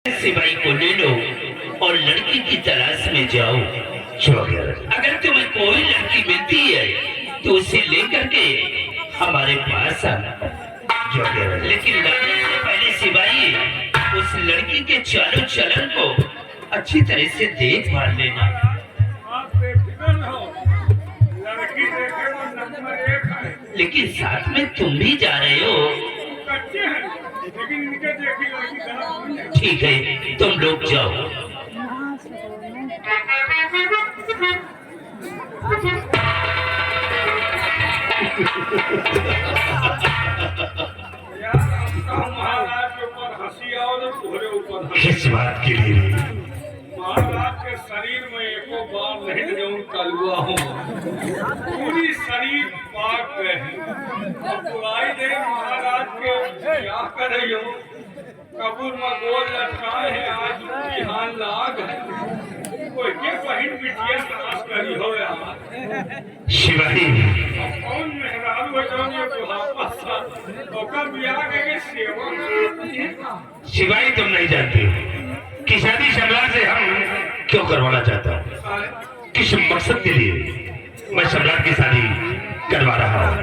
सिपाही को ले लो और लड़की की तलाश में जाओ। अगर तुम्हें कोई लड़की मिलती है तो उसे लेकर के हमारे पास आना। लेकिन लड़ने से पहले सिपाही उस लड़की के चालों चलन को अच्छी तरह से देख भाल लेना। लेकिन साथ में तुम भी जा रहे हो। ठीक है, तुम लोग जाओ। महाराज के ऊपर हंसी आओ तो तुम्हारे ऊपर किस बात के लिए? महाराज के शरीर में एको बार नहीं जो कलुआ हूँ, पूरी शरीर पाक गए। अब बुराई दे महाराज के क्या करे हो, कबूर में गोल लटकाए हैं, आज बिहान लाग है। कोई के बहन बिटिया तलाश करी हो यार। शिवाजी कौन मेहरारू है जो ये वापस ओकर बियाह के सेवा में। शिवाजी तुम नहीं जानते कि शादी सम्राट से हम क्यों करवाना चाहता हूँ, किस मकसद के लिए मैं सम्राट की शादी करवा रहा हूँ।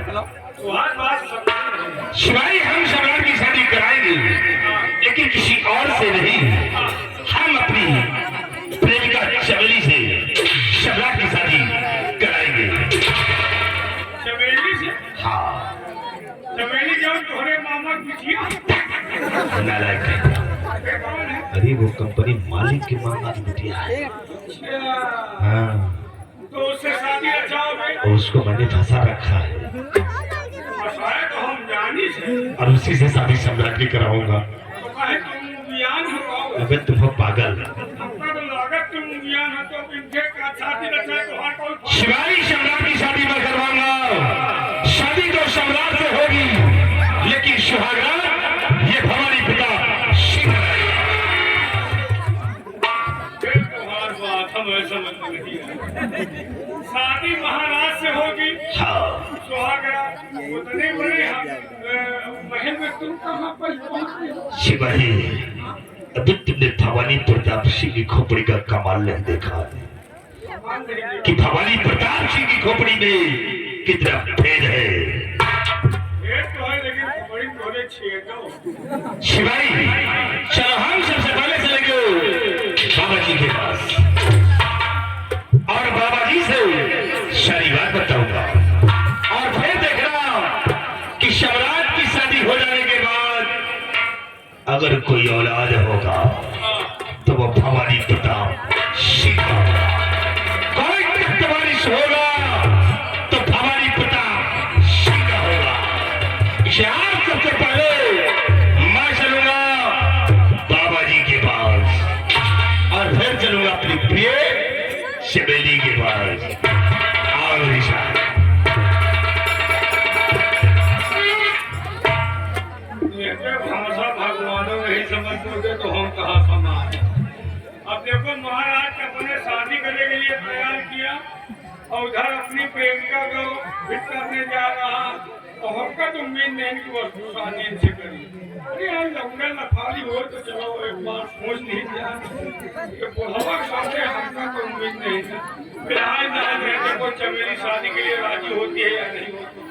शिवाजी हम सम्राट की शादी कराएंगे, लेकिन किसी और से नहीं। हम अपनी प्रेमिका चमेली से सम्राट की शादी कराएंगे। चमेली से? हाँ। चमेली जो तुम्हारे मामा बिटिया? नालायक। अरे वो कंपनी मालिक की मामा की बिटिया है। हाँ। तो उससे शादी अच्छा हो गई? और उसको मैंने फंसा रखा है तो हम जानी से और उसी से शादी सम्राट की कराऊंगा। तो कहे तुम ज्ञान हो। अबे तुम हो पागल। हमका तो लागत तुम ज्ञान हो तो इनके का शादी रचा तो हर कोई। शिवाजी सम्राट की शादी मैं करवाऊंगा। शादी तो सम्राट से होगी, लेकिन सुहागरात ये भवानी पिता शिव। तुम्हारी बात हमें समझ में नहीं आई। शादी महाराज से होगी। हाँ। सुहागरात उतने बड़े महल में तुम कहाँ पर पहुंचे? शिवाजी अभी तुमने भवानी प्रताप सिंह की खोपड़ी का कमाल नहीं देखा है कि भवानी प्रताप सिंह की खोपड़ी में कितना भेद है। तो है लेकिन बड़ी थोड़े छेड़ो। शिवाजी चलो हम सबसे पहले चलेंगे बाबा जी के पास और बाबा जी से सारी बात बताऊंगा। और फिर देखना कि सम्राट की शादी हो जाने के बाद अगर कोई औलाद होगा तो वो भवानी प्रताप सिंह होगा। कोई तख्तवारिश होगा तो भवानी प्रताप सिंह होगा। इसे आप सबसे पहले मैं चलूंगा बाबा जी के पास और फिर चलूंगा अपनी प्रिय चमेली के पास। आओ निशा। भाषा भगवानों नहीं समझते तो हम कहाँ समाज। अब देखो महाराज अपने शादी करने के लिए तैयार किया और उधर अपनी प्रेमिका को फिर करने जा रहा और हमका तो उम्मीद नहीं कि वो शादी से करी। अरे यार लौंडा लफाली हो तो चलो एक बार सोच नहीं दिया बुढ़ावा सामने हमका तो उम्मीद नहीं था। फिलहाल ना देखो चमेली शादी के लिए राजी होती है या नहीं होती।